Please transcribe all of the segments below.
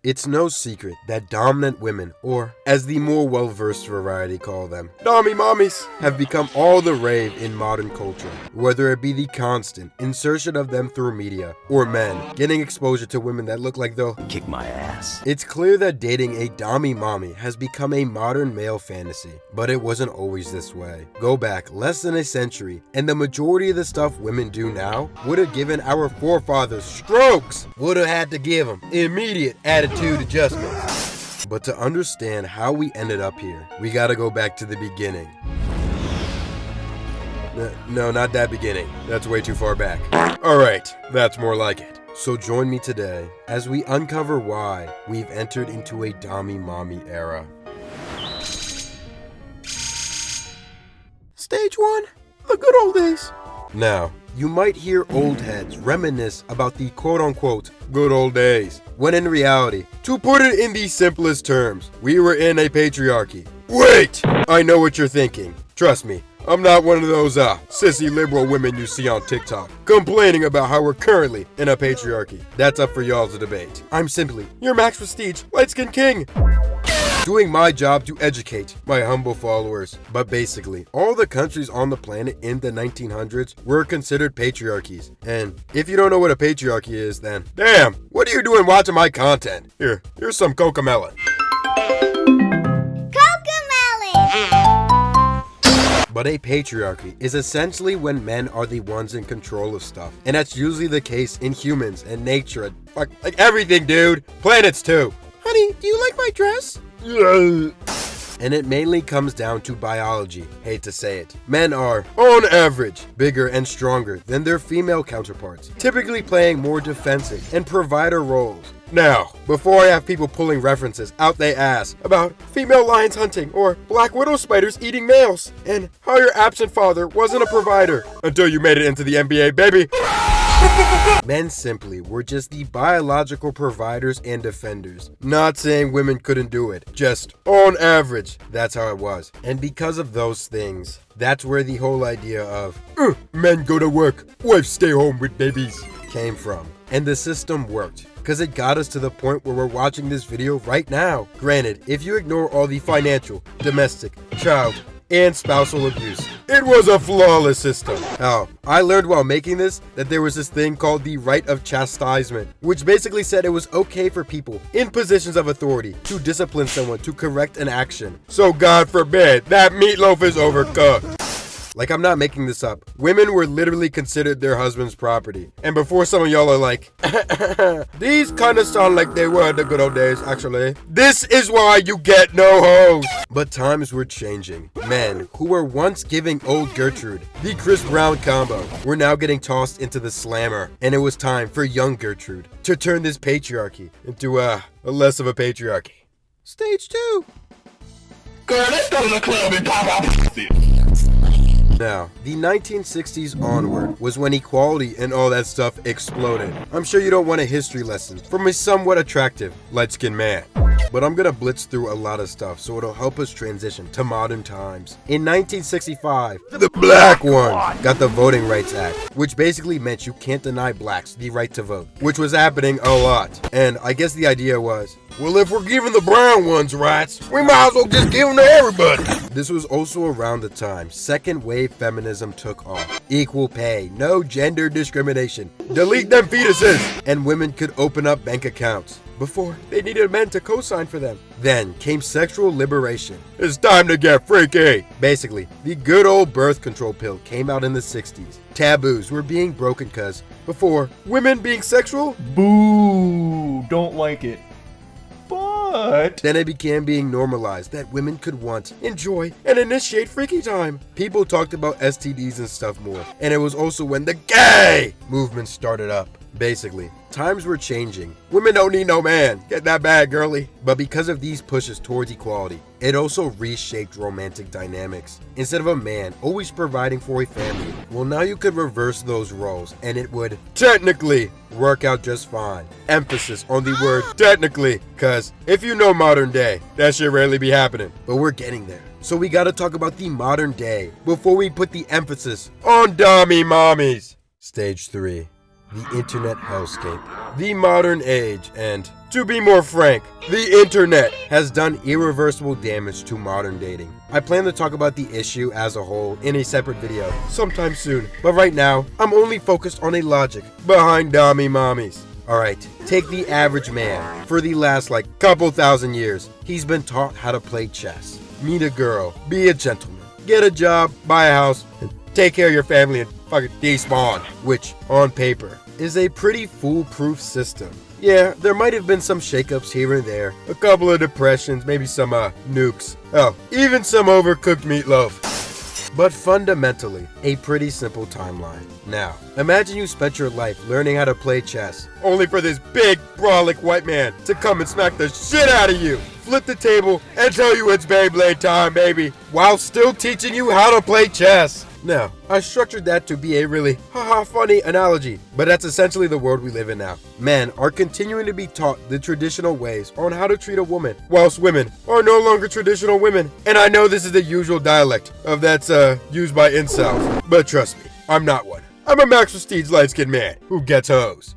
It's no secret that dominant women, or as the more well-versed variety call them, Dommy mommies, have become all the rave in modern culture, whether it be the constant insertion of them through media, or men getting exposure to women that look like they'll kick my ass. It's clear that dating a Dommy mommy has become a modern male fantasy, but it wasn't always this way. Go back less than a century, and the majority of the stuff women do now would have given our forefathers strokes, would have had to give them immediate attitude adjustments. But to understand how we ended up here, we gotta go back to the beginning. No, not that beginning. That's way too far back. Alright, that's more like it. So join me today as we uncover why we've entered into a Dommy mommy era. Stage 1, the good old days. Now, you might hear old heads reminisce about the quote-unquote good old days, when in reality, to put it in the simplest terms, we were in a patriarchy. Wait! I know what you're thinking. Trust me, I'm not one of those sissy liberal women you see on TikTok, complaining about how we're currently in a patriarchy. That's up for y'all to debate. I'm simply your max prestige, light-skinned king, doing my job to educate my humble followers. But basically, all the countries on the planet in the 1900s were considered patriarchies. And if you don't know what a patriarchy is, then damn, what are you doing watching my content? Here's some cocomelon. But a patriarchy is essentially when men are the ones in control of stuff. And that's usually the case in humans and nature and like everything, dude. Planets too. Honey, do you like my dress? And it mainly comes down to biology, hate to say it. Men are, on average, bigger and stronger than their female counterparts, typically playing more defensive and provider roles. Now, before I have people pulling references out they ass about female lions hunting or black widow spiders eating males, and how your absent father wasn't a provider until you made it into the NBA, baby. Men simply were just the biological providers and defenders. Not saying women couldn't do it, just on average, that's how it was. And because of those things, that's where the whole idea of men go to work, wives stay home with babies came from. And the system worked, because it got us to the point where we're watching this video right now. Granted, if you ignore all the financial, domestic, child, and spousal abuse, it was a flawless system. Now, I learned while making this that there was this thing called the right of chastisement, which basically said it was okay for people in positions of authority to discipline someone to correct an action. So God forbid that meatloaf is overcooked. Like, I'm not making this up. Women were literally considered their husband's property. And before some of y'all are like, these kind of sound like they were the good old days, actually. This is why you get no hoes. But times were changing. Men who were once giving old Gertrude the Chris Brown combo were now getting tossed into the slammer. And it was time for young Gertrude to turn this patriarchy into a less of a patriarchy. Stage 2. Girl, let's go to the club and pop out. Now, the 1960s onward was when equality and all that stuff exploded. I'm sure you don't want a history lesson from a somewhat attractive, light-skinned man. But I'm gonna blitz through a lot of stuff so it'll help us transition to modern times. In 1965, the black one got the Voting Rights Act, which basically meant you can't deny blacks the right to vote, which was happening a lot. And I guess the idea was, well, if we're giving the brown ones rights, we might as well just give them to everybody. This was also around the time second wave feminism took off. Equal pay, no gender discrimination, delete them fetuses, and women could open up bank accounts. Before, they needed men to co-sign for them. Then came sexual liberation. It's time to get freaky. Basically, the good old birth control pill came out in the 60s. Taboos were being broken cause before, women being sexual? Boo! Don't like it. But then it began being normalized that women could want, enjoy, and initiate freaky time. People talked about STDs and stuff more. And it was also when the gay movement started up. Basically, times were changing. Women don't need no man. Get that bag, girly. But because of these pushes towards equality, it also reshaped romantic dynamics. Instead of a man always providing for a family, well, now you could reverse those roles and it would technically work out just fine. Emphasis on the word technically, cause if you know modern day, that shit rarely be happening. But we're getting there. So we gotta talk about the modern day before we put the emphasis on Dommy mommies. Stage 3. the Internet Hellscape, the modern age, and, to be more frank, the Internet has done irreversible damage to modern dating. I plan to talk about the issue as a whole in a separate video sometime soon, but right now, I'm only focused on the logic behind Dommy mommies. Alright, take the average man. For the last couple thousand years, he's been taught how to play chess. Meet a girl, be a gentleman, get a job, buy a house, and take care of your family and fucking despawn. Which, on paper, is a pretty foolproof system. Yeah, there might have been some shakeups here and there, a couple of depressions, maybe some nukes. Oh, even some overcooked meatloaf. But fundamentally, a pretty simple timeline. Now, imagine you spent your life learning how to play chess, only for this big, brolic white man to come and smack the shit out of you, flip the table, and tell you it's Beyblade time, baby, while still teaching you how to play chess. Now, I structured that to be a really funny analogy, but that's essentially the world we live in now. Men are continuing to be taught the traditional ways on how to treat a woman, whilst women are no longer traditional women. And I know this is the usual dialect of that's used by incels, but trust me, I'm not one. I'm a Max Prestige light-skinned man who gets hoes.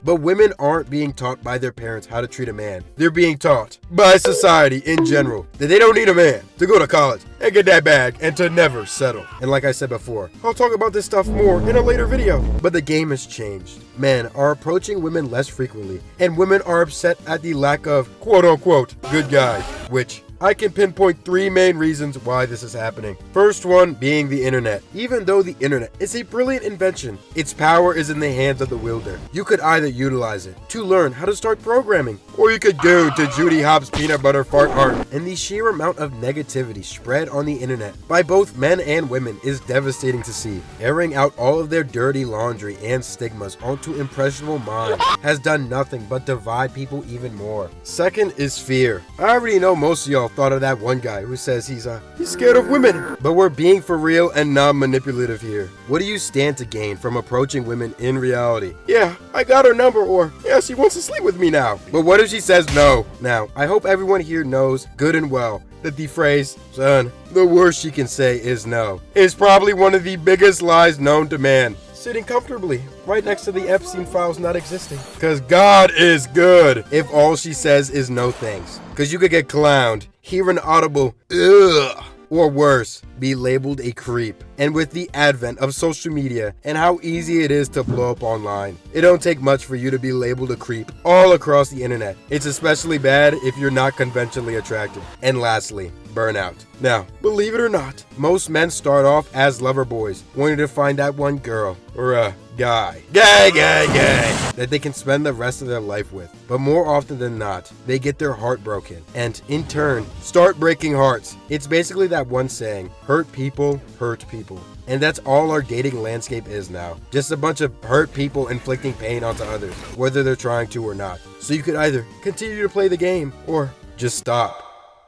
But women aren't being taught by their parents how to treat a man. They're being taught by society in general that they don't need a man to go to college and get that bag and to never settle. And like I said before, I'll talk about this stuff more in a later video. But the game has changed. Men are approaching women less frequently, and women are upset at the lack of quote-unquote good guys, which I can pinpoint 3 main reasons why this is happening. First one being the internet. Even though the internet is a brilliant invention, its power is in the hands of the wielder. You could either utilize it to learn how to start programming, or you could go to Judy Hopps' peanut butter fart art. And the sheer amount of negativity spread on the internet by both men and women is devastating to see. Airing out all of their dirty laundry and stigmas onto impressionable minds has done nothing but divide people even more. Second is fear. I already know most of y'all thought of that one guy who says he's scared of women. But we're being for real and non-manipulative here. What do you stand to gain from approaching women in reality? Yeah, I got her number, or yeah, she wants to sleep with me now. But what if she says no? Now, I hope everyone here knows good and well that the phrase, son, the worst she can say is no, is probably one of the biggest lies known to man. Sitting comfortably right next to the Epstein files not existing. Cause God is good if all she says is no thanks. Cause you could get clowned, hear an audible ugh, or worse, be labeled a creep. And with the advent of social media and how easy it is to blow up online, it don't take much for you to be labeled a creep all across the internet. It's especially bad if you're not conventionally attractive. And lastly, burnout. Now, believe it or not, most men start off as lover boys, wanting to find that one girl or a guy that they can spend the rest of their life with. But more often than not, they get their heart broken and in turn start breaking hearts. It's basically that one saying, hurt people hurt people. And that's all our dating landscape is now. Just a bunch of hurt people inflicting pain onto others, whether they're trying to or not. So you could either continue to play the game or just stop.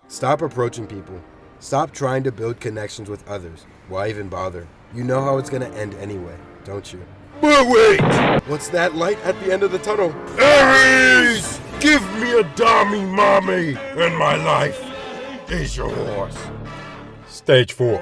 Stop approaching people. Stop trying to build connections with others. Why even bother? You know how it's gonna end anyway, don't you? But wait! What's that light at the end of the tunnel? Aries! Give me a Dommy mommy, and my life is yours. Stage 4.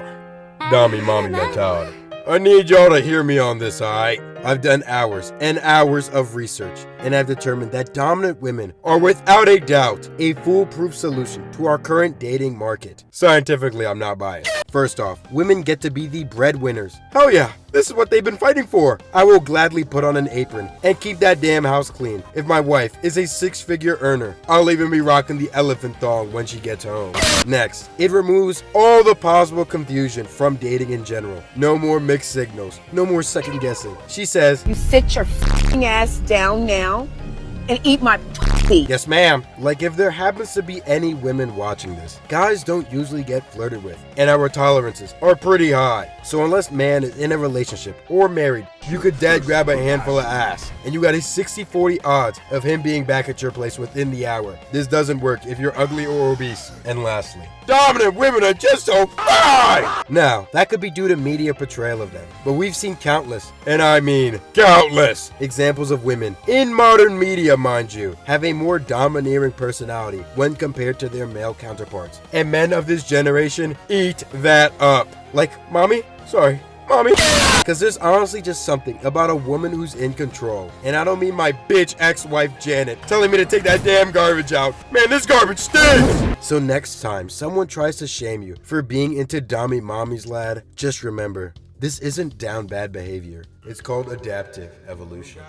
Dommy mommy mentality. I need y'all to hear me on this, alright? I've done hours and hours of research, and I've determined that dominant women are without a doubt a foolproof solution to our current dating market. Scientifically, I'm not biased. First off, women get to be the breadwinners. Hell yeah, this is what they've been fighting for. I will gladly put on an apron and keep that damn house clean if my wife is a 6-figure earner. I'll even be rocking the elephant thong when she gets home. Next, it removes all the possible confusion from dating in general. No more mixed signals, no more second guessing. She says, "You sit your f***ing ass down now and eat my pussy." Yes, ma'am. Like if there happens to be any women watching this, guys don't usually get flirted with, and our tolerances are pretty high. So unless man is in a relationship or married, you could dead grab a handful of ass, and you got a 60-40 odds of him being back at your place within the hour. This doesn't work if you're ugly or obese. And lastly, dominant women are just so fine! Now, that could be due to media portrayal of them, but we've seen countless, and I mean countless, examples of women, in modern media mind you, have a more domineering personality when compared to their male counterparts. And men of this generation eat that up. Like, mommy? Sorry, Mommy. Because there's honestly just something about a woman who's in control. And I don't mean my bitch ex-wife Janet telling me to take that damn garbage out. Man, this garbage stinks! So next time someone tries to shame you for being into Dommy mommies, lad, just remember, this isn't down bad behavior. It's called adaptive evolution.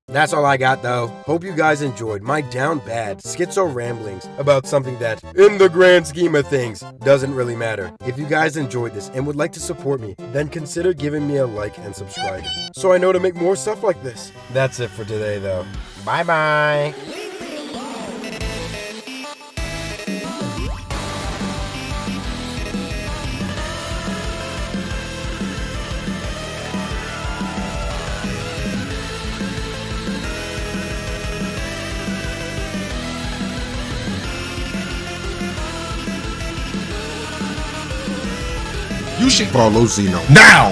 That's all I got though. Hope you guys enjoyed my down bad schizo ramblings about something that, in the grand scheme of things, doesn't really matter. If you guys enjoyed this and would like to support me, then consider giving me a like and subscribing, so I know to make more stuff like this. That's it for today though. Bye bye. You should follow Zeno now!